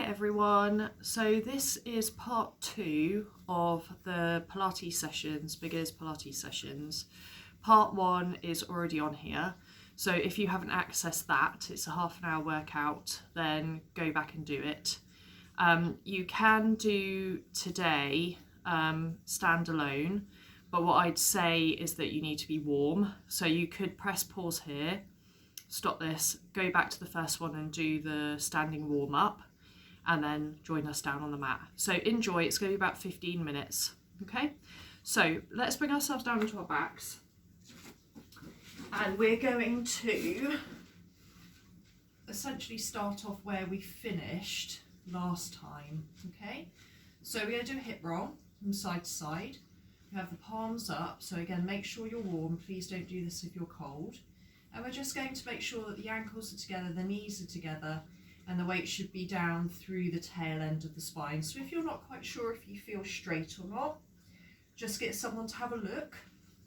Hi everyone, so this is part 2 of the Pilates sessions, Beginners Pilates sessions. Part 1 is already on here, so if you haven't accessed that, it's a half an hour workout, then go back and do it. You can do today standalone, but what I'd say is that you need to be warm, so you could press pause here, stop this, go back to the first one and do the standing warm up, and then join us down on the mat. So enjoy, it's going to be about 15 minutes, okay? So let's bring ourselves down onto our backs. And we're going to essentially start off where we finished last time, okay? So we're going to do a hip roll from side to side. We have the palms up, so again, make sure you're warm. Please don't do this if you're cold. And we're just going to make sure that the ankles are together, the knees are together, and the weight should be down through the tail end of the spine. So if you're not quite sure if you feel straight or not, just get someone to have a look,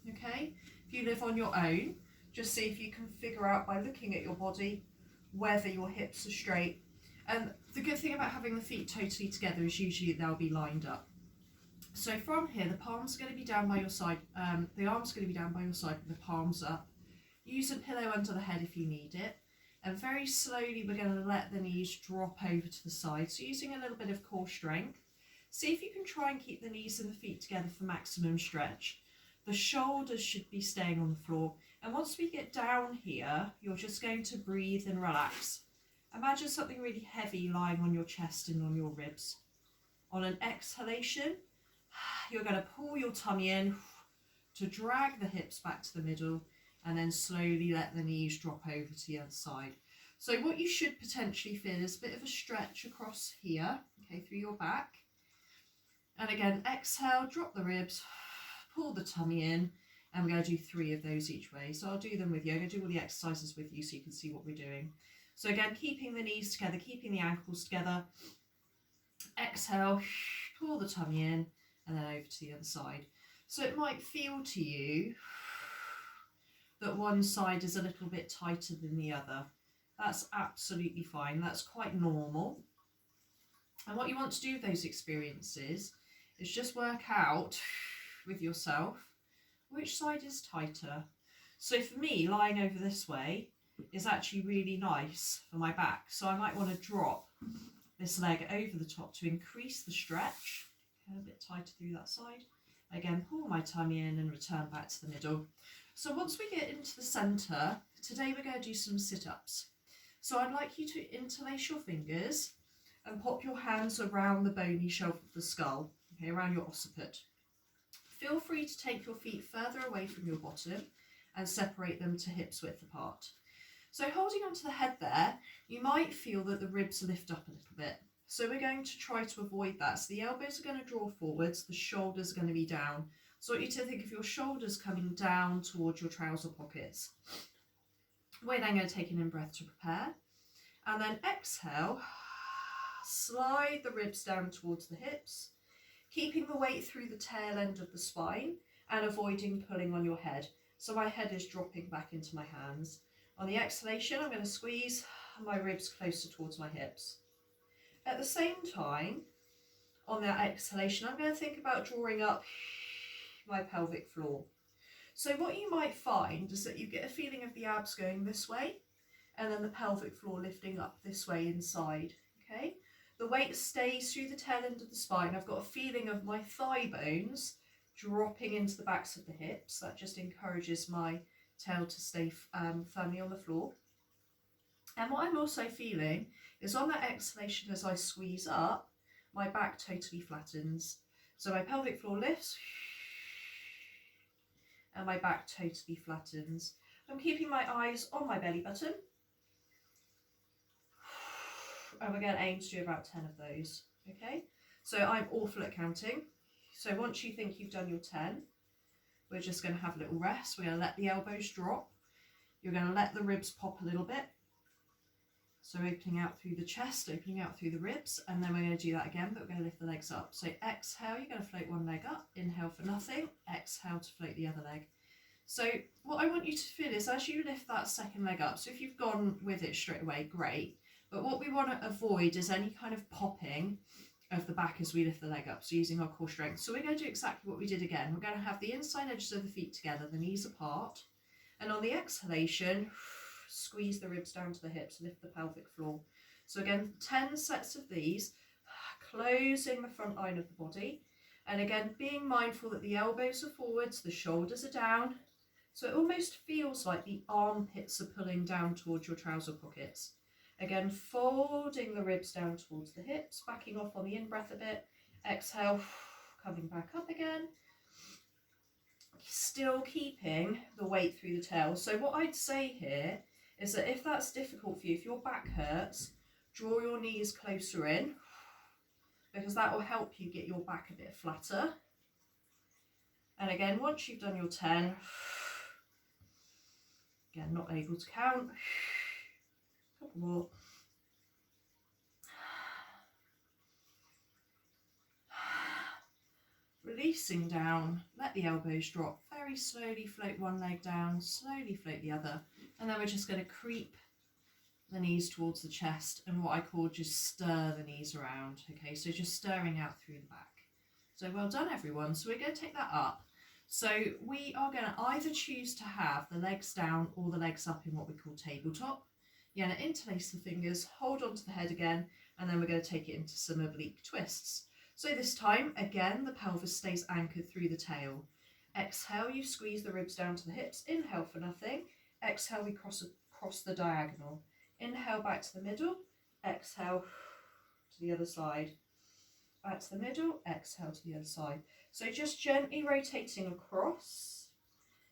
okay? If you live on your own, just see if you can figure out by looking at your body whether your hips are straight. And the good thing about having the feet totally together is usually they'll be lined up. So from here, the palms are going to be down by your side, the arms are going to be down by your side with the palms up. Use a pillow under the head if you need it. And very slowly we're going to let the knees drop over to the side. So using a little bit of core strength. See if you can try and keep the knees and the feet together for maximum stretch. The shoulders should be staying on the floor. And once we get down here, you're just going to breathe and relax. Imagine something really heavy lying on your chest and on your ribs. On an exhalation, you're going to pull your tummy in to drag the hips back to the middle, and then slowly let the knees drop over to the other side. So what you should potentially feel is a bit of a stretch across here, okay, through your back. And again, exhale, drop the ribs, pull the tummy in, and we're going to do 3 of those each way. So I'll do them with you. I'm going to do all the exercises with you so you can see what we're doing. So again, keeping the knees together, keeping the ankles together. Exhale, pull the tummy in, and then over to the other side. So it might feel to you that one side is a little bit tighter than the other. That's absolutely fine. That's quite normal. And what you want to do with those experiences is just work out with yourself which side is tighter. So for me, lying over this way is actually really nice for my back. So I might want to drop this leg over the top to increase the stretch. Okay, a bit tighter through that side. Again, pull my tummy in and return back to the middle. So once we get into the centre, today we're going to do some sit-ups. So I'd like you to interlace your fingers and pop your hands around the bony shelf of the skull, okay, around your occiput. Feel free to take your feet further away from your bottom and separate them to hips width apart. So holding onto the head there, you might feel that the ribs lift up a little bit. So we're going to try to avoid that. So the elbows are going to draw forwards, the shoulders are going to be down. So I want you to think of your shoulders coming down towards your trouser pockets. We're then going to take an in-breath to prepare. And then exhale, slide the ribs down towards the hips, keeping the weight through the tail end of the spine and avoiding pulling on your head. So my head is dropping back into my hands. On the exhalation, I'm going to squeeze my ribs closer towards my hips. At the same time, on that exhalation, I'm going to think about drawing up my pelvic floor. So what you might find is that you get a feeling of the abs going this way and then the pelvic floor lifting up this way inside, okay? The weight stays through the tail end of the spine. I've got a feeling of my thigh bones dropping into the backs of the hips. That just encourages my tail to stay firmly on the floor. And what I'm also feeling is on that exhalation as I squeeze up, my back totally flattens. So my pelvic floor lifts and my back totally flattens. I'm keeping my eyes on my belly button. And we're going to aim to do about 10 of those, okay? So I'm awful at counting. So once you think you've done your 10, we're just going to have a little rest. We're going to let the elbows drop. You're going to let the ribs pop a little bit. So opening out through the chest, opening out through the ribs, and then we're going to do that again, but we're going to lift the legs up. So exhale, you're going to float one leg up, inhale for nothing, exhale to float the other leg. So what I want you to feel is as you lift that second leg up, so if you've gone with it straight away, great, But what we want to avoid is any kind of popping of the back as we lift the leg up, so using our core strength. So we're going to do exactly what we did again. We're going to have the inside edges of the feet together, the knees apart, and on the exhalation, squeeze the ribs down to the hips, lift the pelvic floor. So again, 10 sets of these, closing the front line of the body, and again being mindful that the elbows are forwards, the shoulders are down, so it almost feels like the armpits are pulling down towards your trouser pockets. Again, folding the ribs down towards the hips, backing off on the in-breath a bit. Exhale, coming back up again. Still keeping the weight through the tail. So what I'd say here is that if that's difficult for you, if your back hurts, draw your knees closer in, because that will help you get your back a bit flatter. And again, once you've done your 10, again, not able to count, couple more. Releasing down, let the elbows drop, very slowly float one leg down, slowly float the other, and then we're just going to creep the knees towards the chest and what I call just stir the knees around. Okay, so just stirring out through the back. So well done everyone. So we're going to take that up. So we are going to either choose to have the legs down or the legs up in what we call tabletop. You're going to interlace the fingers, hold on to the head again, and then we're going to take it into some oblique twists. So this time, again, the pelvis stays anchored through the tail. Exhale, you squeeze the ribs down to the hips. Inhale for nothing. Exhale, we cross the diagonal. Inhale back to the middle. Exhale to the other side. Back to the middle. Exhale to the other side. So just gently rotating across.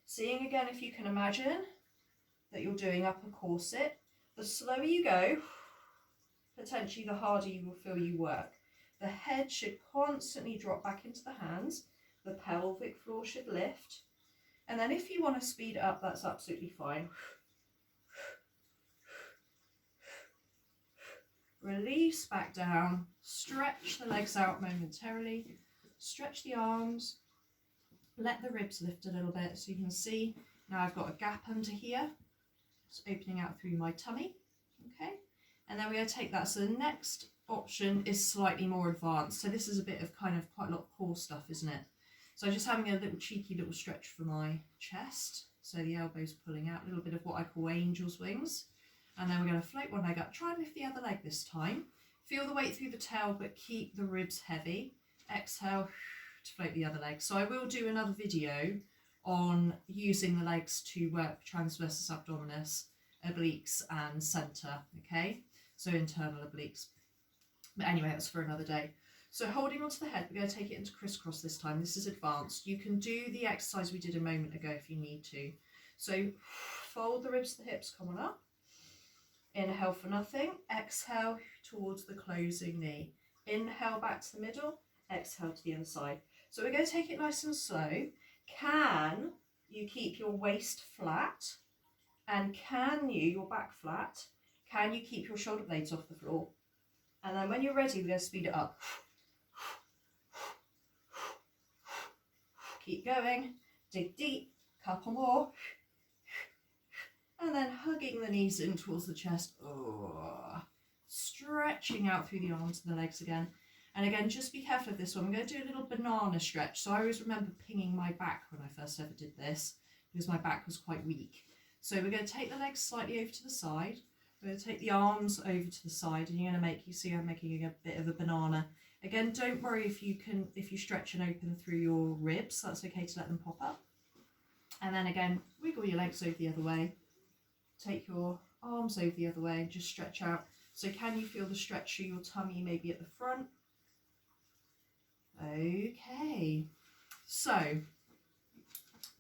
Seeing again if you can imagine that you're doing upper corset. The slower you go, potentially the harder you will feel you work. The head should constantly drop back into the hands. The pelvic floor should lift. And then if you want to speed it up, that's absolutely fine. Release back down. Stretch the legs out momentarily. Stretch the arms. Let the ribs lift a little bit so you can see now I've got a gap under here. It's opening out through my tummy. Okay. And then we're going to take that. So the next option is slightly more advanced. So this is a bit of quite a lot of core stuff, isn't it? So just having a little cheeky little stretch for my chest. So the elbows pulling out, a little bit of what I call angel's wings. And then we're going to float one leg up. Try and lift the other leg this time. Feel the weight through the tail, but keep the ribs heavy. Exhale to float the other leg. So I will do another video on using the legs to work transversus abdominis, obliques and centre, okay? So internal obliques. But anyway, that's for another day. So holding onto the head, we're going to take it into crisscross this time. This is advanced. You can do the exercise we did a moment ago if you need to. So fold the ribs to the hips, come on up. Inhale for nothing. Exhale towards the closing knee. Inhale back to the middle. Exhale to the other side. So we're going to take it nice and slow. Can you keep your waist flat? And can you, your back flat, can you keep your shoulder blades off the floor? And then when you're ready, we're going to speed it up. Keep going. Dig deep. Couple more. And then hugging the knees in towards the chest. Oh, stretching out through the arms and the legs again. And again, just be careful of this one. I'm going to do a little banana stretch. So I always remember pinging my back when I first ever did this because my back was quite weak. So we're going to take the legs slightly over to the side. We're going to take the arms over to the side, and you're going to make, you see I'm making a bit of a banana. Again, don't worry if you stretch and open through your ribs. That's okay to let them pop up. And then again, wiggle your legs over the other way. Take your arms over the other way and just stretch out. So can you feel the stretch through your tummy maybe at the front? Okay, so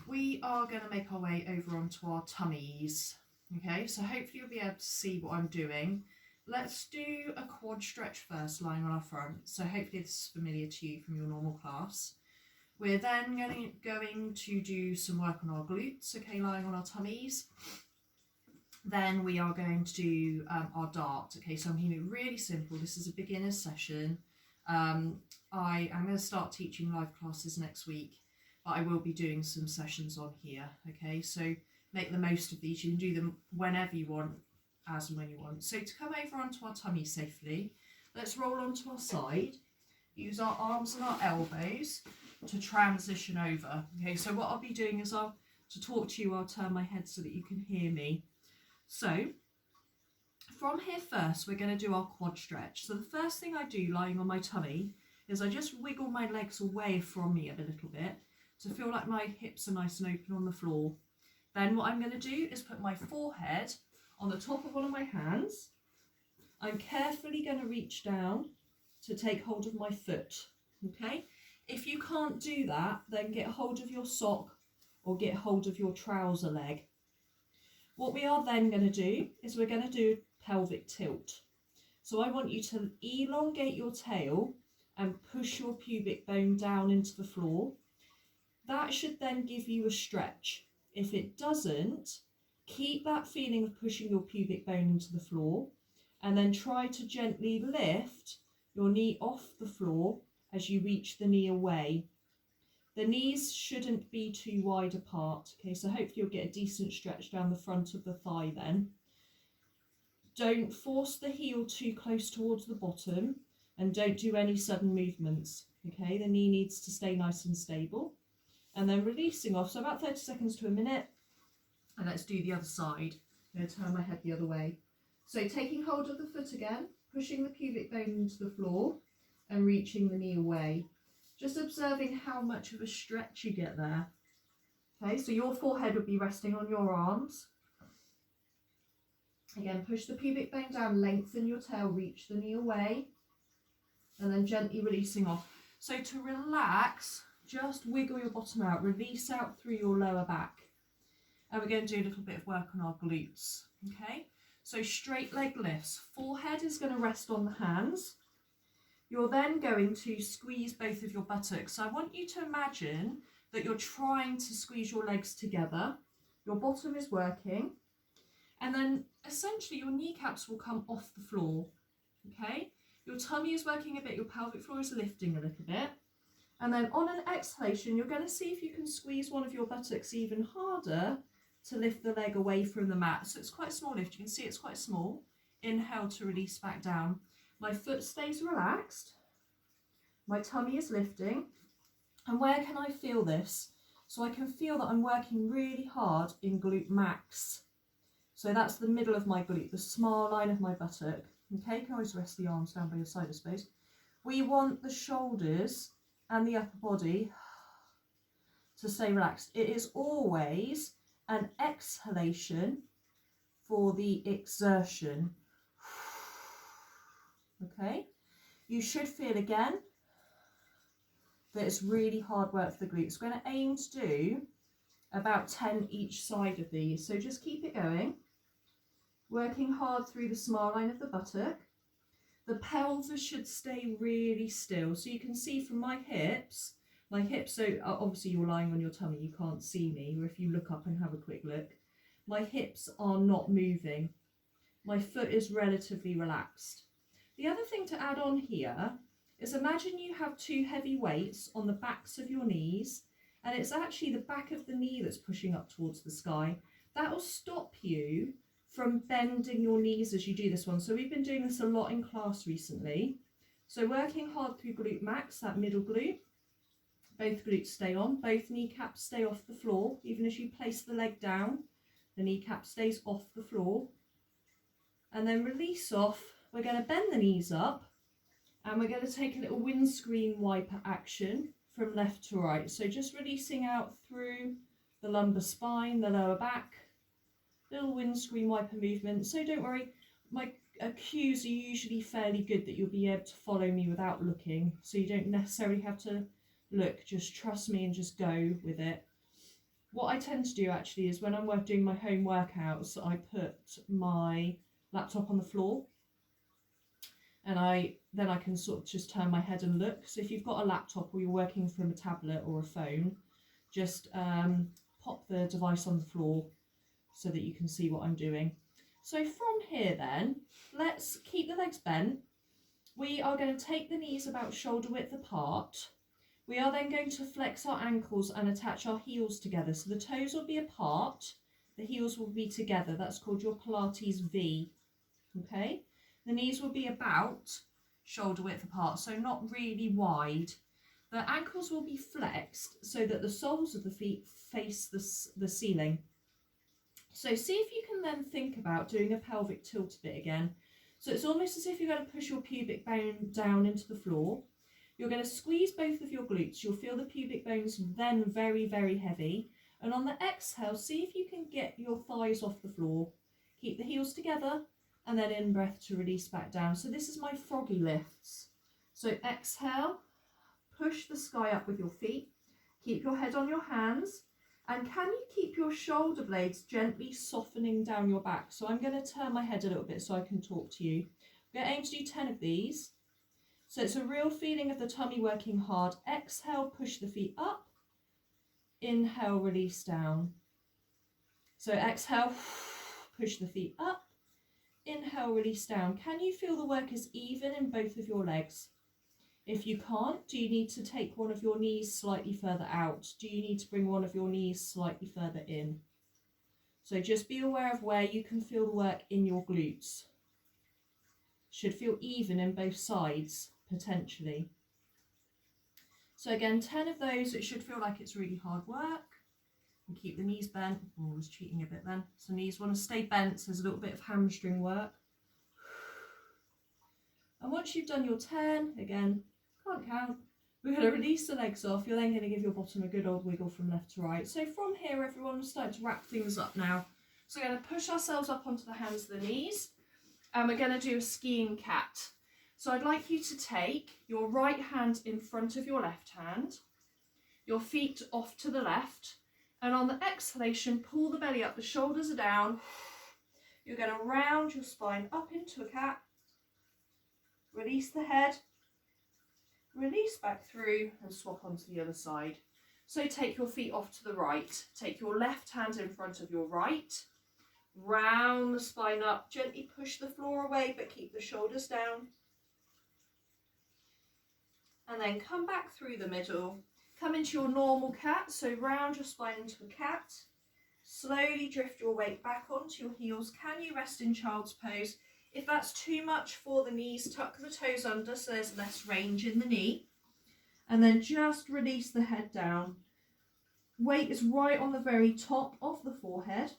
we are going to make our way over onto our tummies. Okay, so hopefully you'll be able to see what I'm doing. Let's do a quad stretch first, lying on our front. So hopefully this is familiar to you from your normal class. We're then going to do some work on our glutes, okay, lying on our tummies. Then we are going to do our dart. Okay, so I'm keeping it really simple. This is a beginner's session. I am going to start teaching live classes next week, but I will be doing some sessions on here. Okay, so make the most of these. You can do them whenever you want. as and when you want. So to come over onto our tummy safely, let's roll onto our side. Use our arms and our elbows to transition over. Okay, so what I'll be doing is to talk to you, I'll turn my head so that you can hear me. So from here first, we're going to do our quad stretch. So the first thing I do lying on my tummy is I just wiggle my legs away from me a little bit to feel like my hips are nice and open on the floor. Then what I'm going to do is put my forehead on the top of one of my hands. I'm carefully going to reach down to take hold of my foot, okay? If you can't do that, then get hold of your sock or get hold of your trouser leg. What we are then going to do is we're going to do pelvic tilt. So I want you to elongate your tail and push your pubic bone down into the floor. That should then give you a stretch. If it doesn't, keep that feeling of pushing your pubic bone into the floor and then try to gently lift your knee off the floor as you reach the knee away. The knees shouldn't be too wide apart. Okay, so hopefully you'll get a decent stretch down the front of the thigh then. Don't force the heel too close towards the bottom and don't do any sudden movements. Okay, the knee needs to stay nice and stable. And then releasing off, so about 30 seconds to a minute. And let's do the other side. I'm going to turn my head the other way. So taking hold of the foot again, pushing the pubic bone into the floor and reaching the knee away. Just observing how much of a stretch you get there. Okay, so your forehead would be resting on your arms. Again, push the pubic bone down, lengthen your tail, reach the knee away, and then gently releasing off. So to relax, just wiggle your bottom out, release out through your lower back. And we're going to do a little bit of work on our glutes, okay? So straight leg lifts, forehead is going to rest on the hands. You're then going to squeeze both of your buttocks. So I want you to imagine that you're trying to squeeze your legs together. Your bottom is working. And then essentially your kneecaps will come off the floor, okay? Your tummy is working a bit, your pelvic floor is lifting a little bit. And then on an exhalation, you're going to see if you can squeeze one of your buttocks even harder to lift the leg away from the mat. So it's quite a small lift. You can see it's quite small. Inhale to release back down. My foot stays relaxed. My tummy is lifting. And where can I feel this? So I can feel that I'm working really hard in glute max. So that's the middle of my glute, the small line of my buttock. Okay, you can always rest the arms down by your side, I suppose. We want the shoulders and the upper body to stay relaxed. It is always an exhalation for the exertion. Okay, you should feel again that it's really hard work for the glutes. We're going to aim to do about 10 each side of these. So just keep it going. Working hard through the small line of the buttock. The pelvis should stay really still. So you can see from my hips, so obviously you're lying on your tummy, you can't see me, or if you look up and have a quick look, my hips are not moving. My foot is relatively relaxed. The other thing to add on here is imagine you have two heavy weights on the backs of your knees, and it's actually the back of the knee that's pushing up towards the sky. That will stop you from bending your knees as you do this one. So we've been doing this a lot in class recently. So working hard through glute max, that middle glute. Both glutes stay on, both kneecaps stay off the floor. Even as you place the leg down, the kneecap stays off the floor. And then release off. We're going to bend the knees up and we're going to take a little windscreen wiper action from left to right. So just releasing out through the lumbar spine, the lower back, little windscreen wiper movement. So don't worry, my cues are usually fairly good that you'll be able to follow me without looking. So you don't necessarily have to look, just trust me and just go with it. What I tend to do actually is when I'm doing my home workouts, I put my laptop on the floor and then I can sort of just turn my head and look. So if you've got a laptop or you're working from a tablet or a phone, just pop the device on the floor so that you can see what I'm doing. So from here then, let's keep the legs bent. We are going to take the knees about shoulder width apart. We are then going to flex our ankles and attach our heels together. So the toes will be apart, the heels will be together. That's called your Pilates V. Okay, the knees will be about shoulder width apart, so not really wide. The ankles will be flexed so that the soles of the feet face the ceiling. So see if you can then think about doing a pelvic tilt a bit again. So it's almost as if you're going to push your pubic bone down into the floor. You're going to squeeze both of your glutes. You'll feel the pubic bones then very, very heavy. And on the exhale, see if you can get your thighs off the floor. Keep the heels together and then in breath to release back down. So this is my froggy lifts. So exhale, push the sky up with your feet. Keep your head on your hands. And can you keep your shoulder blades gently softening down your back? So I'm going to turn my head a little bit so I can talk to you. I'm going to aim to do 10 of these. So it's a real feeling of the tummy working hard. Exhale, push the feet up. Inhale, release down. So exhale, push the feet up. Inhale, release down. Can you feel the work is even in both of your legs? If you can't, do you need to take one of your knees slightly further out? Do you need to bring one of your knees slightly further in? So just be aware of where you can feel the work in your glutes. Should feel even in both sides, potentially. So again, 10 of those. It should feel like it's really hard work. And keep the knees bent. Oh, I was cheating a bit then. So knees want to stay bent, so there's a little bit of hamstring work. And once you've done your 10, again, can't count, we're going to release the legs off. You're then going to give your bottom a good old wiggle from left to right. So from here, everyone, we're starting to wrap things up now. So we're going to push ourselves up onto the hands and the knees. And we're going to do a skiing cat. So I'd like you to take your right hand in front of your left hand, your feet off to the left, and on the exhalation, pull the belly up, the shoulders are down. You're going to round your spine up into a cat, release the head, release back through and swap onto the other side. So take your feet off to the right, take your left hand in front of your right, round the spine up, gently push the floor away but keep the shoulders down. And then come back through the middle, come into your normal cat, so round your spine into a cat, slowly drift your weight back onto your heels. Can you rest in child's pose? If that's too much for the knees, tuck the toes under so there's less range in the knee. And then just release the head down. Weight is right on the very top of the forehead.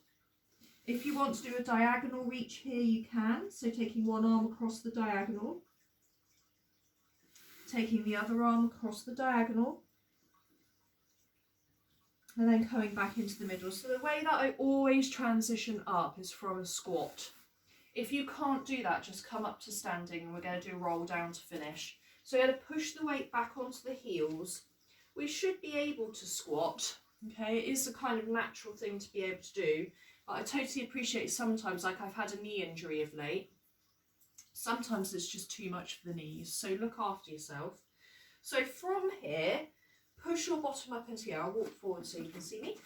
If you want to do a diagonal reach here, you can. So taking one arm across the diagonal. Taking the other arm across the diagonal. And then coming back into the middle. So the way that I always transition up is from a squat. If you can't do that, just come up to standing and we're going to do a roll down to finish. So we're going to push the weight back onto the heels. We should be able to squat, okay? It is a kind of natural thing to be able to do, but I totally appreciate sometimes, like I've had a knee injury of late, sometimes it's just too much for the knees, so look after yourself. So from here, push your bottom up into the air. I'll walk forward so you can see me.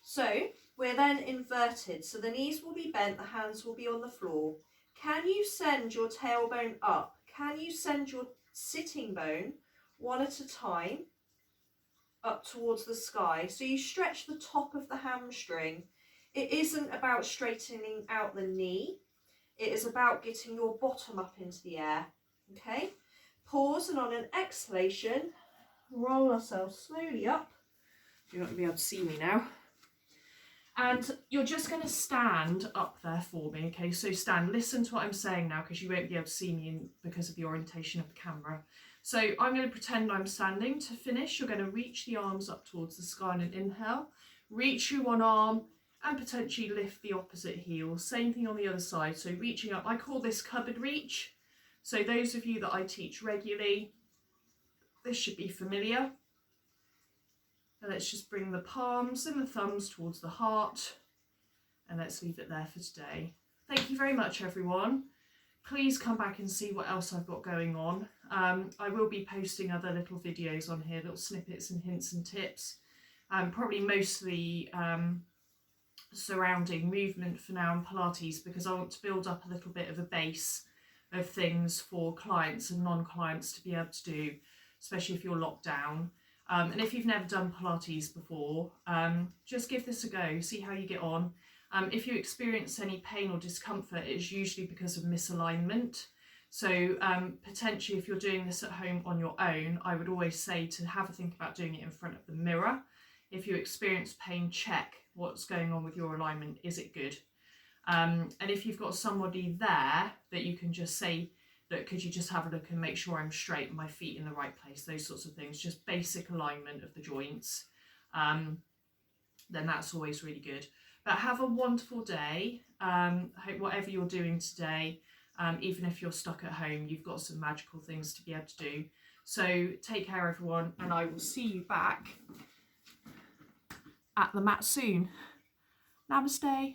So we're then inverted, so the knees will be bent, the hands will be on the floor. Can you send your tailbone up? Can you send your sitting bone one at a time up towards the sky? So you stretch the top of the hamstring. It isn't about straightening out the knee. It is about getting your bottom up into the air. Okay? Pause, and on an exhalation, roll ourselves slowly up. You're not going to be able to see me now. And you're just going to stand up there for me, okay? So stand, listen to what I'm saying now because you won't be able to see me because of the orientation of the camera. So I'm going to pretend I'm standing. To finish, you're going to reach the arms up towards the sky on an inhale. Reach your one arm and potentially lift the opposite heel. Same thing on the other side. So reaching up, I call this cupboard reach. So those of you that I teach regularly, this should be familiar. And let's just bring the palms and the thumbs towards the heart. And let's leave it there for today. Thank you very much, everyone. Please come back and see what else I've got going on. I will be posting other little videos on here, little snippets and hints and tips. Probably mostly surrounding movement for now and Pilates, because I want to build up a little bit of a base of things for clients and non-clients to be able to do, especially if you're locked down. And if you've never done Pilates before, just give this a go, see how you get on. If you experience any pain or discomfort, it's usually because of misalignment. So potentially if you're doing this at home on your own, I would always say to have a think about doing it in front of the mirror. If you experience pain, check what's going on with your alignment. Is it good? And if you've got somebody there that you can just say, look, could you just have a look and make sure I'm straight and my feet in the right place, those sorts of things, just basic alignment of the joints, then that's always really good. But have a wonderful day. I hope whatever you're doing today, even if you're stuck at home, you've got some magical things to be able to do. So take care, everyone, and I will see you back at the mat soon. Namaste.